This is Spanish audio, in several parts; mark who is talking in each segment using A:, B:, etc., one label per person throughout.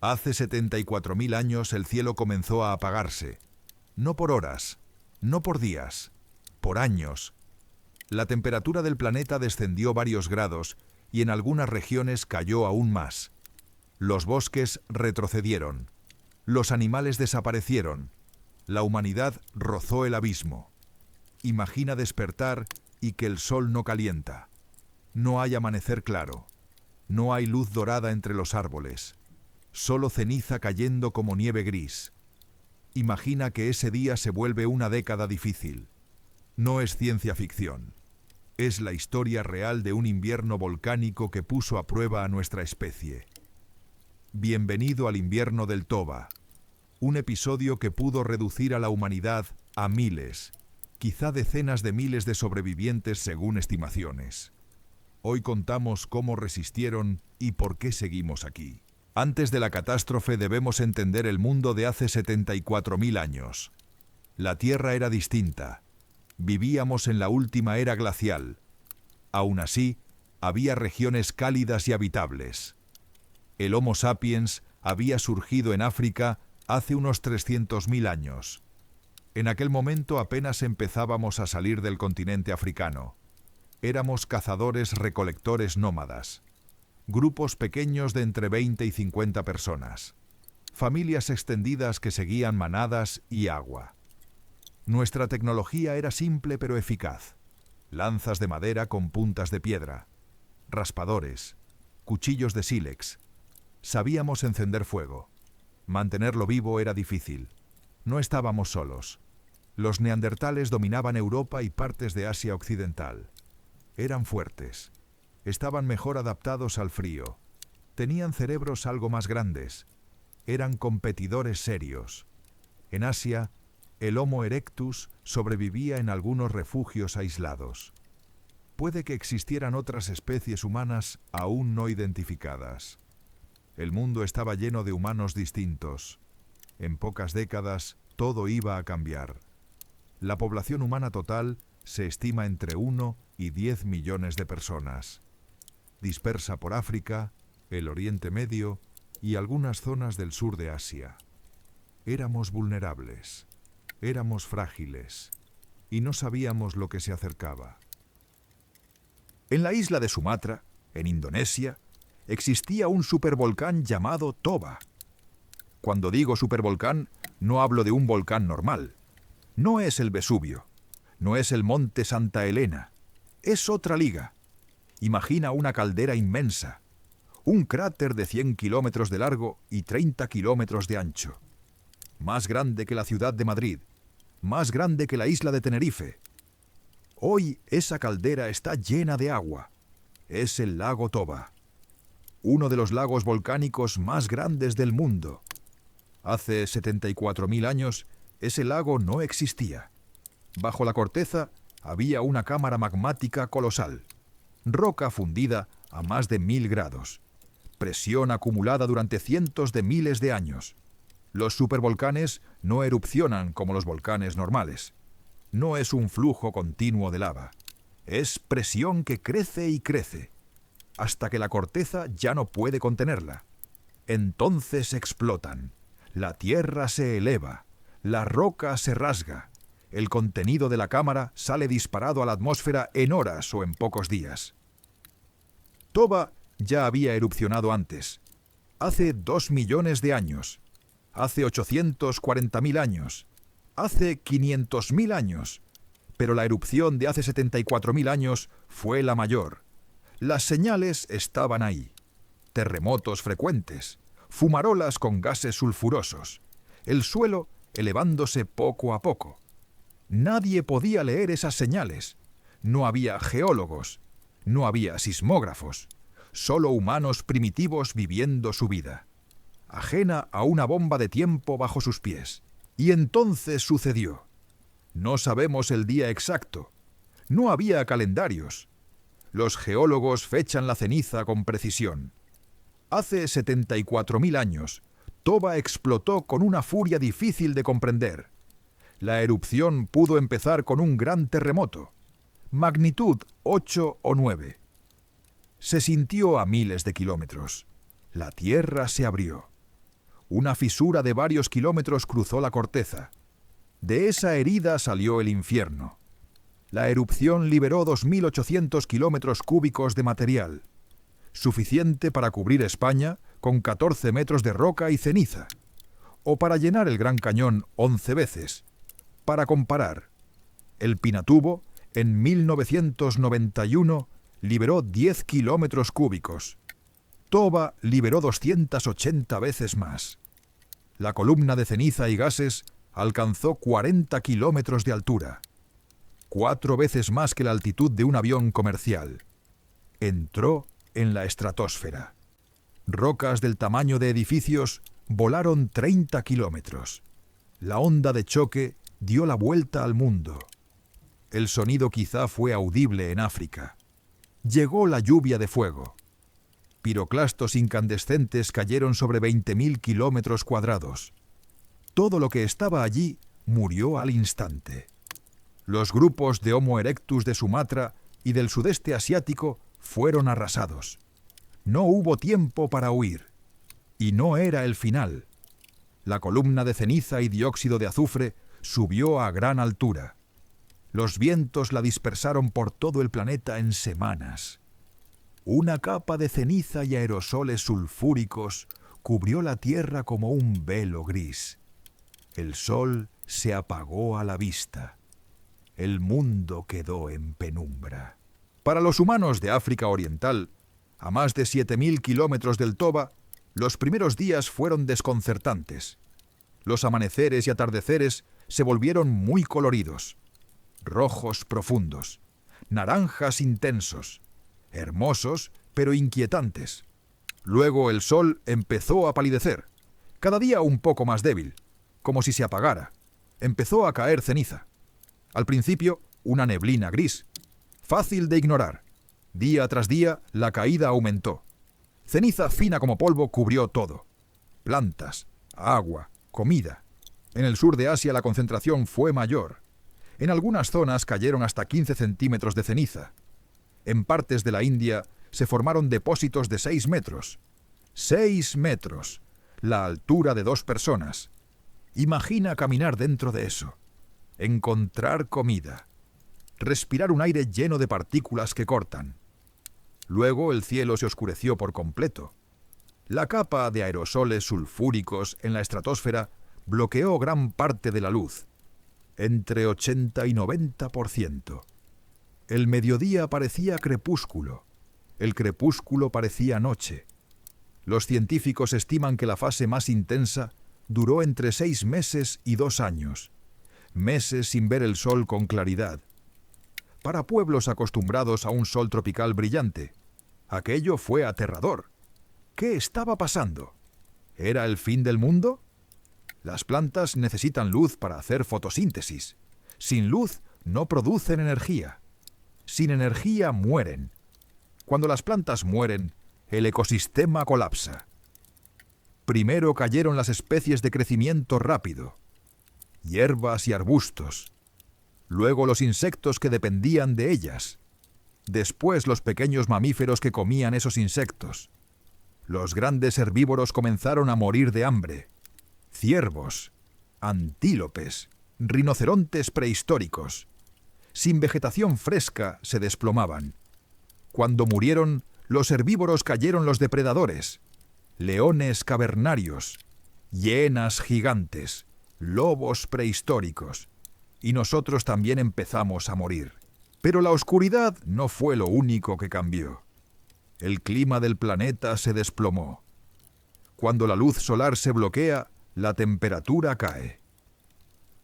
A: Hace 74.000 años el cielo comenzó a apagarse. No por horas, no por días, por años. La temperatura del planeta descendió varios grados y en algunas regiones cayó aún más. Los bosques retrocedieron. Los animales desaparecieron. La humanidad rozó el abismo. Imagina despertar y que el sol no calienta. No hay amanecer claro. No hay luz dorada entre los árboles. Solo ceniza cayendo como nieve gris. Imagina que ese día se vuelve una década difícil. No es ciencia ficción. Es la historia real de un invierno volcánico que puso a prueba a nuestra especie. Bienvenido al invierno del Toba. Un episodio que pudo reducir a la humanidad a miles, quizá decenas de miles de sobrevivientes según estimaciones. Hoy contamos cómo resistieron y por qué seguimos aquí. Antes de la catástrofe debemos entender el mundo de hace 74.000 años. La Tierra era distinta. Vivíamos en la última era glacial. Aún así, había regiones cálidas y habitables. El Homo sapiens había surgido en África hace unos 300.000 años. En aquel momento apenas empezábamos a salir del continente africano. Éramos cazadores-recolectores nómadas. Grupos pequeños de entre 20 y 50 personas. Familias extendidas que seguían manadas y agua. Nuestra tecnología era simple pero eficaz. Lanzas de madera con puntas de piedra. Raspadores. Cuchillos de sílex. Sabíamos encender fuego. Mantenerlo vivo era difícil. No estábamos solos. Los neandertales dominaban Europa y partes de Asia Occidental. Eran fuertes. Estaban mejor adaptados al frío. Tenían cerebros algo más grandes. Eran competidores serios. En Asia, el Homo erectus sobrevivía en algunos refugios aislados. Puede que existieran otras especies humanas aún no identificadas. El mundo estaba lleno de humanos distintos. En pocas décadas, todo iba a cambiar. La población humana total se estima entre 1 y 10 millones de personas. Dispersa por África, el Oriente Medio y algunas zonas del sur de Asia. Éramos vulnerables, éramos frágiles y no sabíamos lo que se acercaba. En la isla de Sumatra, en Indonesia, existía un supervolcán llamado Toba. Cuando digo supervolcán, no hablo de un volcán normal. No es el Vesubio, no es el monte Santa Elena, es otra liga. Imagina una caldera inmensa, un cráter de 100 kilómetros de largo y 30 kilómetros de ancho. Más grande que la ciudad de Madrid, más grande que la isla de Tenerife. Hoy esa caldera está llena de agua. Es el lago Toba, uno de los lagos volcánicos más grandes del mundo. Hace 74.000 años, ese lago no existía. Bajo la corteza había una cámara magmática colosal. Roca fundida a más de 1000 grados. Presión acumulada durante cientos de miles de años. Los supervolcanes no erupcionan como los volcanes normales. No es un flujo continuo de lava. Es presión que crece y crece, hasta que la corteza ya no puede contenerla. Entonces explotan. La tierra se eleva. La roca se rasga. El contenido de la cámara sale disparado a la atmósfera en horas o en pocos días. Toba ya había erupcionado antes, hace 2 millones de años, hace 840.000 años, hace 500.000 años, pero la erupción de hace 74.000 años fue la mayor. Las señales estaban ahí. Terremotos frecuentes, fumarolas con gases sulfurosos, el suelo elevándose poco a poco. Nadie podía leer esas señales. No había geólogos, no había sismógrafos, solo humanos primitivos viviendo su vida, ajena a una bomba de tiempo bajo sus pies. Y entonces sucedió. No sabemos el día exacto. No había calendarios. Los geólogos fechan la ceniza con precisión. Hace 74.000 años, Toba explotó con una furia difícil de comprender. La erupción pudo empezar con un gran terremoto, magnitud 8 o 9. Se sintió a miles de kilómetros. La tierra se abrió. Una fisura de varios kilómetros cruzó la corteza. De esa herida salió el infierno. La erupción liberó 2.800 kilómetros cúbicos de material, suficiente para cubrir España con 14 metros de roca y ceniza, o para llenar el Gran Cañón 11 veces. Para comparar, el Pinatubo, en 1991, liberó 10 kilómetros cúbicos. Toba liberó 280 veces más. La columna de ceniza y gases alcanzó 40 kilómetros de altura, 4 veces más que la altitud de un avión comercial. Entró en la estratosfera. Rocas del tamaño de edificios volaron 30 kilómetros. La onda de choque dio la vuelta al mundo. El sonido quizá fue audible en África. Llegó la lluvia de fuego. Piroclastos incandescentes cayeron sobre 20.000 kilómetros cuadrados. Todo lo que estaba allí murió al instante. Los grupos de Homo erectus de Sumatra y del sudeste asiático fueron arrasados. No hubo tiempo para huir. Y no era el final. La columna de ceniza y dióxido de azufre subió a gran altura. Los vientos la dispersaron por todo el planeta en semanas. Una capa de ceniza y aerosoles sulfúricos cubrió la Tierra como un velo gris. El sol se apagó a la vista. El mundo quedó en penumbra. Para los humanos de África Oriental, a más de 7.000 kilómetros del Toba, los primeros días fueron desconcertantes. Los amaneceres y atardeceres se volvieron muy coloridos. Rojos profundos, naranjas intensos, hermosos pero inquietantes. Luego el sol empezó a palidecer, cada día un poco más débil, como si se apagara. Empezó a caer ceniza. Al principio, una neblina gris, fácil de ignorar. Día tras día, la caída aumentó. Ceniza fina como polvo cubrió todo. Plantas, agua, comida. En el sur de Asia la concentración fue mayor. En algunas zonas cayeron hasta 15 centímetros de ceniza. En partes de la India se formaron depósitos de 6 metros. 6 metros, la altura de 2 personas. Imagina caminar dentro de eso. Encontrar comida. Respirar un aire lleno de partículas que cortan. Luego el cielo se oscureció por completo. La capa de aerosoles sulfúricos en la estratosfera bloqueó gran parte de la luz, entre 80 y 90%. El mediodía parecía crepúsculo. El crepúsculo parecía noche. Los científicos estiman que la fase más intensa duró entre 6 meses y 2 años. Meses sin ver el sol con claridad. Para pueblos acostumbrados a un sol tropical brillante, aquello fue aterrador. ¿Qué estaba pasando? ¿Era el fin del mundo? Las plantas necesitan luz para hacer fotosíntesis. Sin luz no producen energía. Sin energía mueren. Cuando las plantas mueren, el ecosistema colapsa. Primero cayeron las especies de crecimiento rápido, hierbas y arbustos. Luego los insectos que dependían de ellas. Después los pequeños mamíferos que comían esos insectos. Los grandes herbívoros comenzaron a morir de hambre. Ciervos, antílopes, rinocerontes prehistóricos. Sin vegetación fresca se desplomaban. Cuando murieron, los herbívoros cayeron los depredadores. Leones cavernarios, hienas gigantes, lobos prehistóricos. Y nosotros también empezamos a morir. Pero la oscuridad no fue lo único que cambió. El clima del planeta se desplomó. Cuando la luz solar se bloquea, la temperatura cae.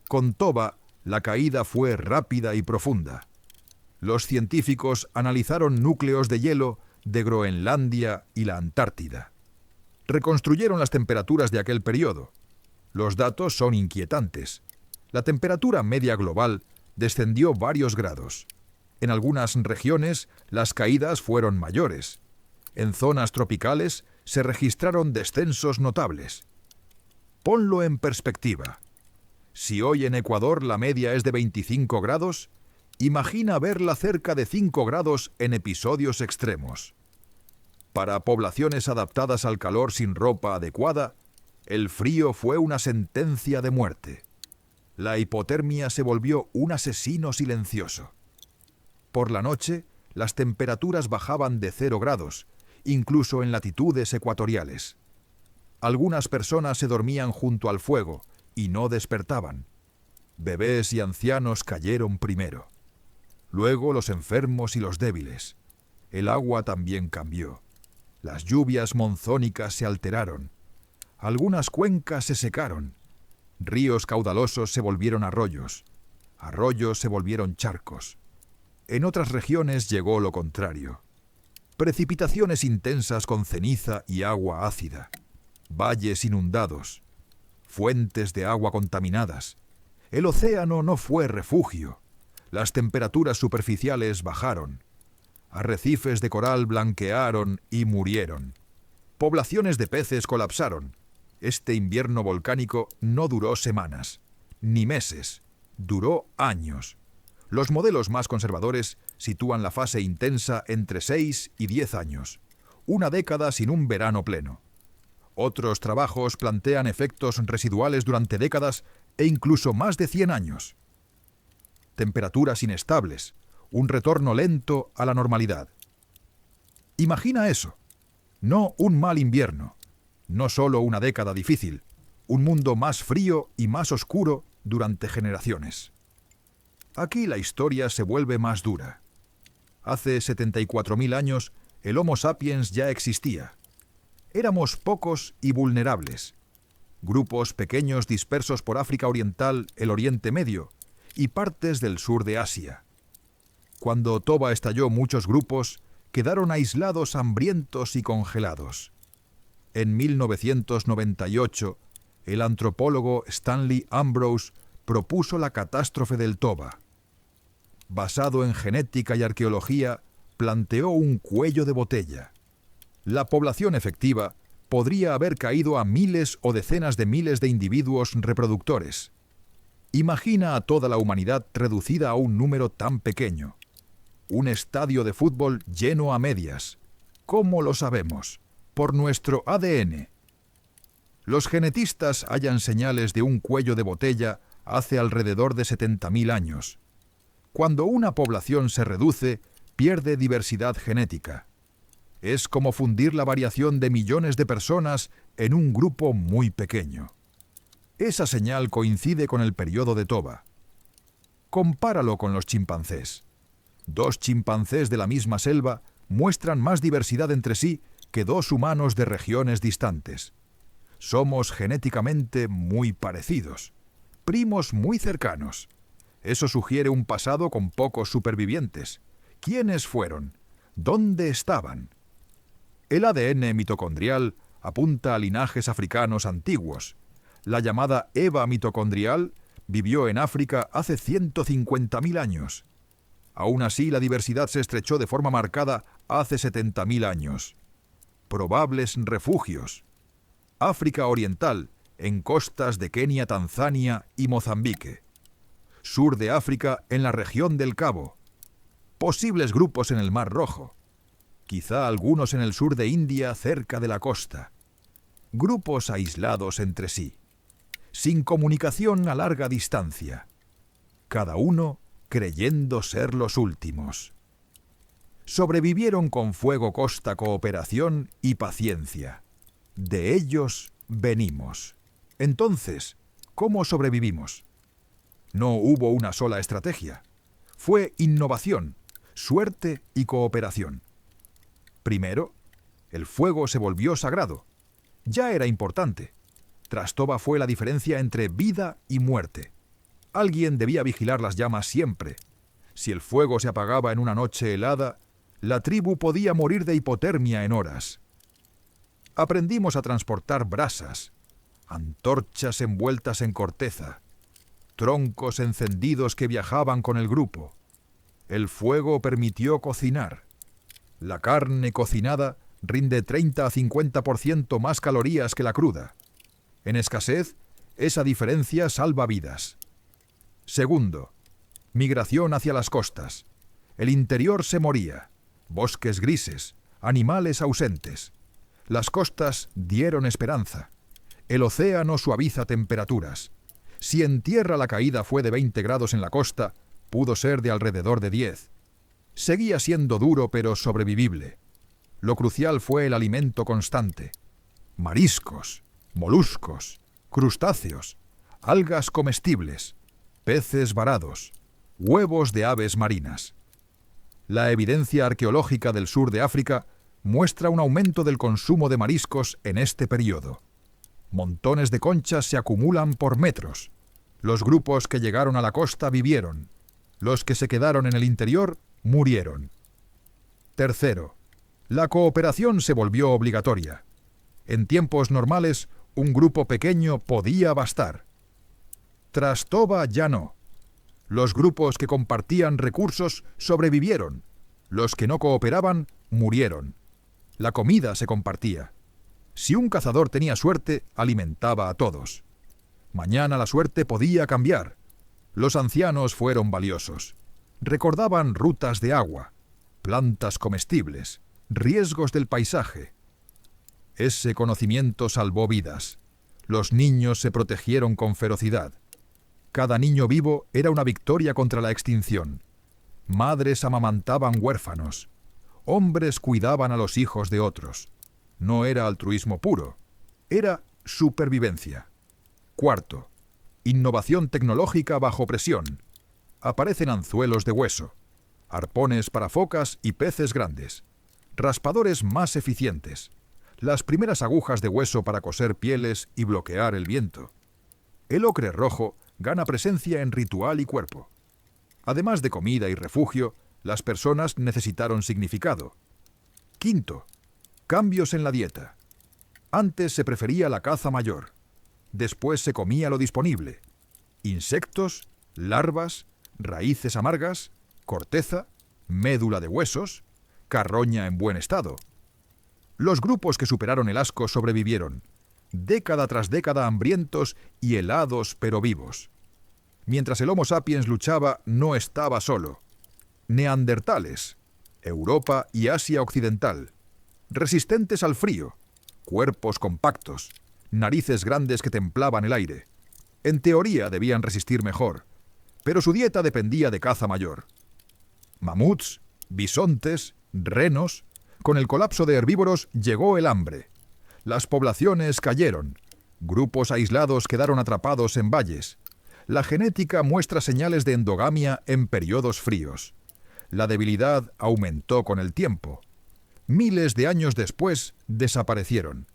A: Con Toba, la caída fue rápida y profunda. Los científicos analizaron núcleos de hielo de Groenlandia y la Antártida. Reconstruyeron las temperaturas de aquel periodo. Los datos son inquietantes. La temperatura media global descendió varios grados. En algunas regiones, las caídas fueron mayores. En zonas tropicales se registraron descensos notables. Ponlo en perspectiva. Si hoy en Ecuador la media es de 25 grados, imagina verla cerca de 5 grados en episodios extremos. Para poblaciones adaptadas al calor sin ropa adecuada, El frío fue una sentencia de muerte. La hipotermia se volvió un asesino silencioso. Por la noche, las temperaturas bajaban de 0 grados, incluso en latitudes ecuatoriales. Algunas personas se dormían junto al fuego y no despertaban. Bebés y ancianos cayeron primero. Luego los enfermos y los débiles. El agua también cambió. Las lluvias monzónicas se alteraron. Algunas cuencas se secaron. Ríos caudalosos se volvieron arroyos. Arroyos se volvieron charcos. En otras regiones llegó lo contrario. Precipitaciones intensas con ceniza y agua ácida. Valles inundados. Fuentes de agua contaminadas. El océano no fue refugio. Las temperaturas superficiales bajaron. Arrecifes de coral blanquearon y murieron. Poblaciones de peces colapsaron. Este invierno volcánico no duró semanas, ni meses, duró años. Los modelos más conservadores sitúan la fase intensa entre 6 y 10 años, una década sin un verano pleno. Otros trabajos plantean efectos residuales durante décadas e incluso más de 100 años. Temperaturas inestables, un retorno lento a la normalidad. Imagina eso, no un mal invierno. No solo una década difícil, un mundo más frío y más oscuro durante generaciones. Aquí la historia se vuelve más dura. Hace 74.000 años, el Homo sapiens ya existía. Éramos pocos y vulnerables. Grupos pequeños dispersos por África Oriental, el Oriente Medio y partes del sur de Asia. Cuando Toba estalló, muchos grupos quedaron aislados, hambrientos y congelados. En 1998, el antropólogo Stanley Ambrose propuso la catástrofe del Toba. Basado en genética y arqueología, planteó un cuello de botella. La población efectiva podría haber caído a miles o decenas de miles de individuos reproductores. Imagina a toda la humanidad reducida a un número tan pequeño. Un estadio de fútbol lleno a medias. ¿Cómo lo sabemos? Por nuestro ADN. Los genetistas hallan señales de un cuello de botella hace alrededor de 70.000 años. Cuando una población se reduce, pierde diversidad genética. Es como fundir la variación de millones de personas en un grupo muy pequeño. Esa señal coincide con el periodo de Toba. Compáralo con los chimpancés. 2 chimpancés de la misma selva muestran más diversidad entre sí que 2 humanos de regiones distantes. Somos genéticamente muy parecidos, primos muy cercanos. Eso sugiere un pasado con pocos supervivientes. ¿Quiénes fueron? ¿Dónde estaban? El ADN mitocondrial apunta a linajes africanos antiguos. La llamada Eva mitocondrial vivió en África hace 150.000 años. Aún así, la diversidad se estrechó de forma marcada hace 70.000 años. Probables refugios. África Oriental, en costas de Kenia, Tanzania y Mozambique. Sur de África, en la región del Cabo. Posibles grupos en el Mar Rojo. Quizá algunos en el sur de India, cerca de la costa. Grupos aislados entre sí. Sin comunicación a larga distancia. Cada uno creyendo ser los últimos. Sobrevivieron con fuego, costa, cooperación y paciencia. De ellos venimos. Entonces, ¿cómo sobrevivimos? No hubo una sola estrategia. Fue innovación, suerte y cooperación. Primero, el fuego se volvió sagrado. Ya era importante. Tras Toba fue la diferencia entre vida y muerte. Alguien debía vigilar las llamas siempre. Si el fuego se apagaba en una noche helada, la tribu podía morir de hipotermia en horas. Aprendimos a transportar brasas, antorchas envueltas en corteza, troncos encendidos que viajaban con el grupo. El fuego permitió cocinar. La carne cocinada rinde 30 a 50% más calorías que la cruda. En escasez, esa diferencia salva vidas. Segundo, migración hacia las costas. El interior se moría. Bosques grises, animales ausentes. Las costas dieron esperanza. El océano suaviza temperaturas. Si en tierra la caída fue de 20 grados en la costa, pudo ser de alrededor de 10. Seguía siendo duro pero sobrevivible. Lo crucial fue el alimento constante. Mariscos, moluscos, crustáceos, algas comestibles, peces varados, huevos de aves marinas. La evidencia arqueológica del sur de África muestra un aumento del consumo de mariscos en este periodo. Montones de conchas se acumulan por metros. Los grupos que llegaron a la costa vivieron. Los que se quedaron en el interior murieron. Tercero, la cooperación se volvió obligatoria. En tiempos normales, un grupo pequeño podía bastar. Tras Toba ya no. Los grupos que compartían recursos sobrevivieron. Los que no cooperaban murieron. La comida se compartía. Si un cazador tenía suerte, alimentaba a todos. Mañana la suerte podía cambiar. Los ancianos fueron valiosos. Recordaban rutas de agua, plantas comestibles, riesgos del paisaje. Ese conocimiento salvó vidas. Los niños se protegieron con ferocidad. Cada niño vivo era una victoria contra la extinción. Madres amamantaban huérfanos. Hombres cuidaban a los hijos de otros. No era altruismo puro, era supervivencia. Cuarto, innovación tecnológica bajo presión. Aparecen anzuelos de hueso, arpones para focas y peces grandes, raspadores más eficientes, las primeras agujas de hueso para coser pieles y bloquear el viento. El ocre rojo gana presencia en ritual y cuerpo. Además de comida y refugio, las personas necesitaron significado. Quinto, cambios en la dieta. Antes se prefería la caza mayor. Después se comía lo disponible. Insectos, larvas, raíces amargas, corteza, médula de huesos, carroña en buen estado. Los grupos que superaron el asco sobrevivieron, década tras década hambrientos y helados pero vivos. Mientras el Homo sapiens luchaba, no estaba solo. Neandertales, Europa y Asia Occidental, resistentes al frío, cuerpos compactos, narices grandes que templaban el aire. En teoría debían resistir mejor, pero su dieta dependía de caza mayor. Mamuts, bisontes, renos. Con el colapso de herbívoros llegó el hambre. Las poblaciones cayeron. Grupos aislados quedaron atrapados en valles. La genética muestra señales de endogamia en periodos fríos. La debilidad aumentó con el tiempo. Miles de años después desaparecieron.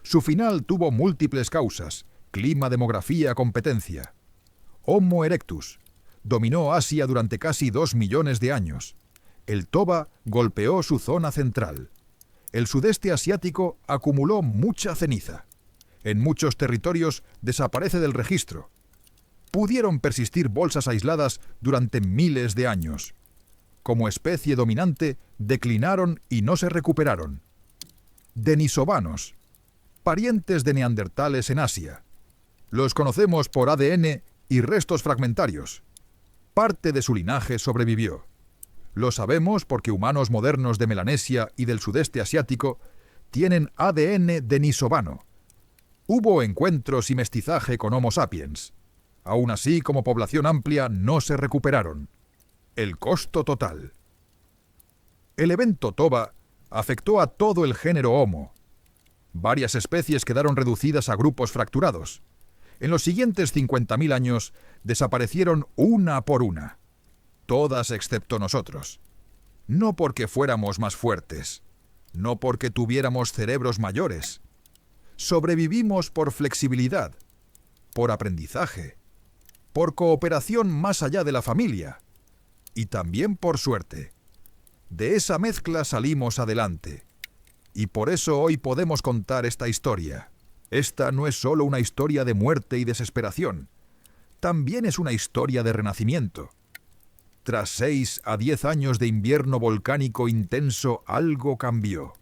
A: Su final tuvo múltiples causas: clima, demografía, competencia. Homo erectus dominó Asia durante casi 2 millones de años. El Toba golpeó su zona central. El sudeste asiático acumuló mucha ceniza. En muchos territorios desaparece del registro. Pudieron persistir bolsas aisladas durante miles de años. Como especie dominante, declinaron y no se recuperaron. Denisovanos, parientes de neandertales en Asia. Los conocemos por ADN y restos fragmentarios. Parte de su linaje sobrevivió. Lo sabemos porque humanos modernos de Melanesia y del sudeste asiático tienen ADN denisovano. Hubo encuentros y mestizaje con Homo sapiens. Aún así, como población amplia, no se recuperaron. El costo total. El evento Toba afectó a todo el género Homo. Varias especies quedaron reducidas a grupos fracturados. En los siguientes 50.000 años desaparecieron una por una. Todas excepto nosotros. No porque fuéramos más fuertes, no porque tuviéramos cerebros mayores. Sobrevivimos por flexibilidad, por aprendizaje, por cooperación más allá de la familia y también por suerte. De esa mezcla salimos adelante. Y por eso hoy podemos contar esta historia. Esta no es solo una historia de muerte y desesperación. También es una historia de renacimiento. Tras 6 a 10 años de invierno volcánico intenso, algo cambió.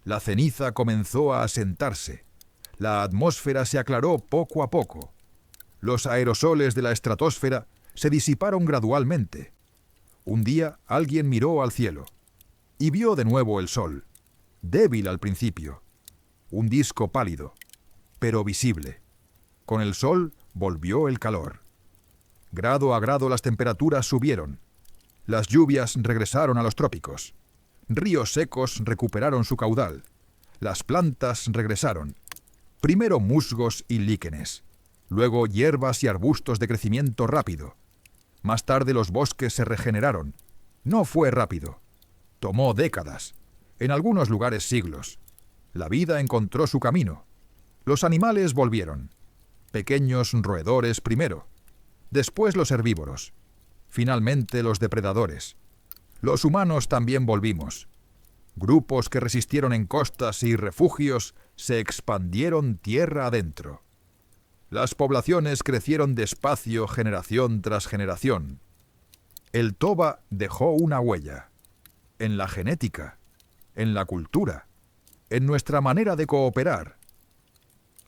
A: La ceniza comenzó a asentarse. La atmósfera se aclaró poco a poco. Los aerosoles de la estratosfera se disiparon gradualmente. Un día alguien miró al cielo y vio de nuevo el sol, débil al principio, un disco pálido. pero visible. Con el sol volvió el calor. Grado a grado las temperaturas subieron. Las lluvias regresaron a los trópicos. Ríos secos recuperaron su caudal. Las plantas regresaron. Primero musgos y líquenes. Luego hierbas y arbustos de crecimiento rápido. Más tarde los bosques se regeneraron. No fue rápido. Tomó décadas. En algunos lugares siglos. La vida encontró su camino. Los animales volvieron. Pequeños roedores primero. Después los herbívoros. Finalmente los depredadores. Los humanos también volvimos. Grupos que resistieron en costas y refugios se expandieron tierra adentro. Las poblaciones crecieron despacio generación tras generación. El toba dejó una huella. En la genética, en la cultura, en nuestra manera de cooperar.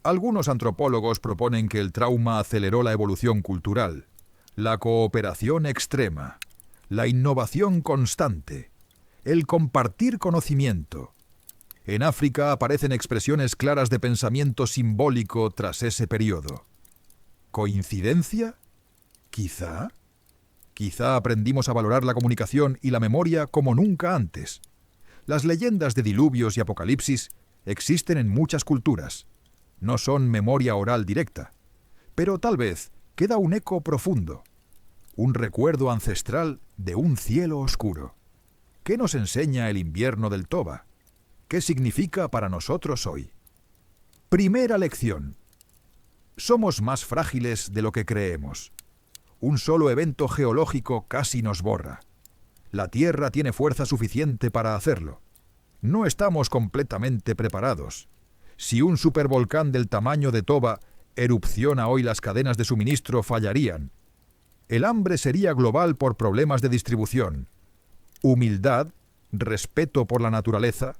A: Algunos antropólogos proponen que el trauma aceleró la evolución cultural, la cooperación extrema, la innovación constante, el compartir conocimiento. En África aparecen expresiones claras de pensamiento simbólico tras ese periodo. ¿Coincidencia? Quizá. Quizá aprendimos a valorar la comunicación y la memoria como nunca antes. Las leyendas de diluvios y apocalipsis existen en muchas culturas. No son memoria oral directa, pero tal vez queda un eco profundo, un recuerdo ancestral de un cielo oscuro. ¿Qué nos enseña el invierno del Toba? ¿Qué significa para nosotros hoy? Primera lección. Somos más frágiles de lo que creemos. Un solo evento geológico casi nos borra. La Tierra tiene fuerza suficiente para hacerlo. No estamos completamente preparados. Si un supervolcán del tamaño de Toba erupciona hoy, las cadenas de suministro fallarían. El hambre sería global por problemas de distribución. Humildad, respeto por la naturaleza,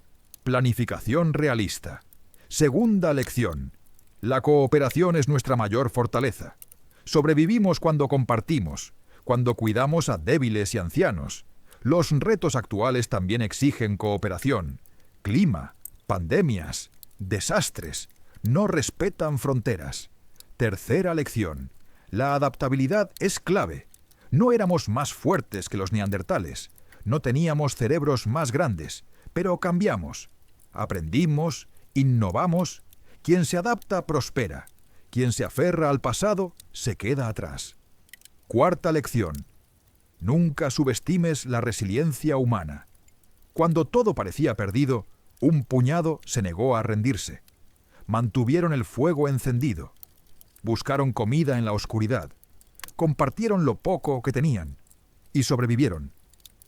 A: planificación realista. Segunda lección. La cooperación es nuestra mayor fortaleza. Sobrevivimos cuando compartimos, cuando cuidamos a débiles y ancianos. Los retos actuales también exigen cooperación. Clima, pandemias, desastres, no respetan fronteras. Tercera lección. La adaptabilidad es clave. No éramos más fuertes que los neandertales. No teníamos cerebros más grandes, pero cambiamos. Aprendimos, innovamos. Quien se adapta prospera. Quien se aferra al pasado se queda atrás. Cuarta lección. Nunca subestimes la resiliencia humana. Cuando todo parecía perdido, un puñado se negó a rendirse. Mantuvieron el fuego encendido. Buscaron comida en la oscuridad. Compartieron lo poco que tenían. Y sobrevivieron.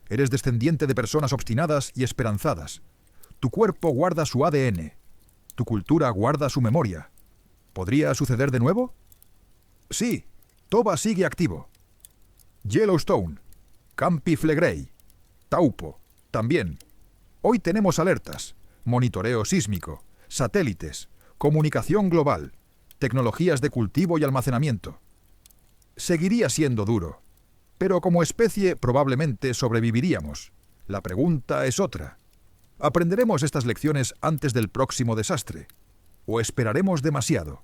A: Eres descendiente de personas obstinadas y esperanzadas. Tu cuerpo guarda su ADN. Tu cultura guarda su memoria. ¿Podría suceder de nuevo? Sí, Toba sigue activo. Yellowstone, Campi Flegrei, Taupo, también. Hoy tenemos alertas, monitoreo sísmico, satélites, comunicación global, tecnologías de cultivo y almacenamiento. Seguiría siendo duro, pero como especie probablemente sobreviviríamos. La pregunta es otra. ¿Aprenderemos estas lecciones antes del próximo desastre? ¿O esperaremos demasiado?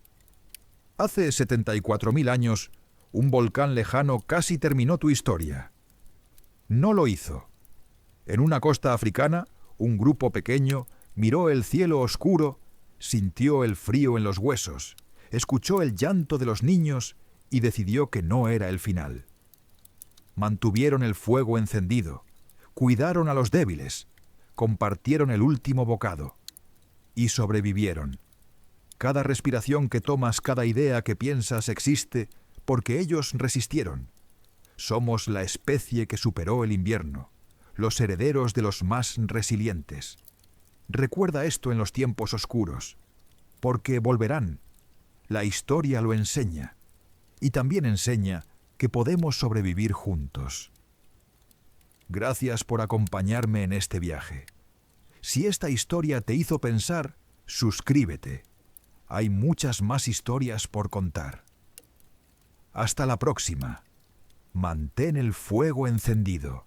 A: Hace 74.000 años, un volcán lejano casi terminó tu historia. No lo hizo. En una costa africana, un grupo pequeño miró el cielo oscuro, sintió el frío en los huesos, escuchó el llanto de los niños y decidió que no era el final. Mantuvieron el fuego encendido, cuidaron a los débiles, compartieron el último bocado y sobrevivieron. Cada respiración que tomas, cada idea que piensas existe porque ellos resistieron. Somos la especie que superó el invierno, los herederos de los más resilientes. Recuerda esto en los tiempos oscuros, porque volverán. La historia lo enseña, y también enseña que podemos sobrevivir juntos. Gracias por acompañarme en este viaje. Si esta historia te hizo pensar, suscríbete. Hay muchas más historias por contar. Hasta la próxima. Mantén el fuego encendido.